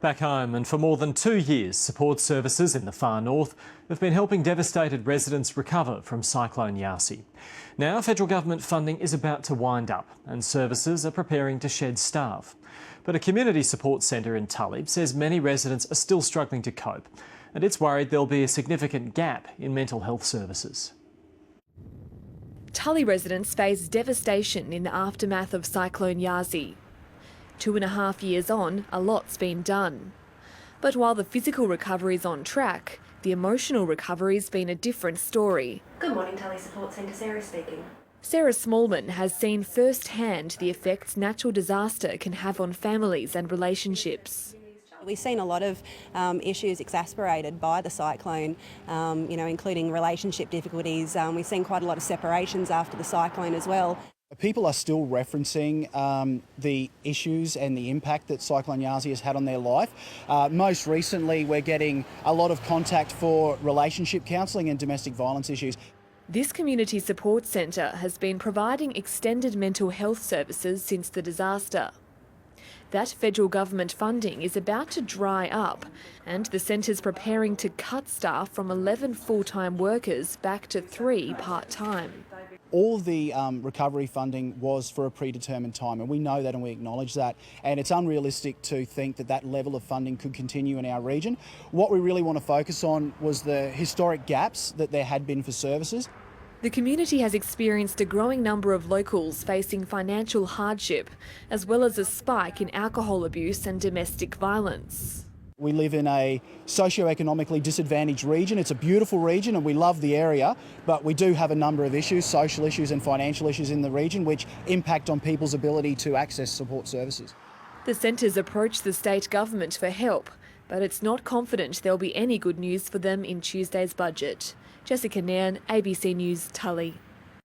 Back home, and for more than 2 years, support services in the far north have been helping devastated residents recover from Cyclone Yasi. Now, federal government funding is about to wind up and services are preparing to shed staff. But a community support centre in Tully says many residents are still struggling to cope, and it's worried there'll be a significant gap in mental health services. Tully residents face devastation in the aftermath of Cyclone Yasi. 2.5 years on, a lot's been done. But while the physical recovery's on track, the emotional recovery's been a different story. Good morning, Tully Support Centre, Sarah speaking. Sarah Smallman has seen firsthand the effects natural disaster can have on families and relationships. We've seen a lot of issues exacerbated by the cyclone, including relationship difficulties. We've seen quite a lot of separations after the cyclone as well. People are still referencing the issues and the impact that Cyclone Yasi has had on their life. Most recently, we're getting a lot of contact for relationship counselling and domestic violence issues. This community support centre has been providing extended mental health services since the disaster. That federal government funding is about to dry up, and the centre's preparing to cut staff from 11 full-time workers back to 3 part-time. All the recovery funding was for a predetermined time, and we know that and we acknowledge that, and it's unrealistic to think that that level of funding could continue in our region. What we really want to focus on was the historic gaps that there had been for services. The community has experienced a growing number of locals facing financial hardship, as well as a spike in alcohol abuse and domestic violence. We live in a socio-economically disadvantaged region. It's a beautiful region and we love the area, but we do have a number of issues, social issues and financial issues in the region, which impact on people's ability to access support services. The centre's approached the state government for help, but it's not confident there'll be any good news for them in Tuesday's budget. Jessica Nairn, ABC News, Tully.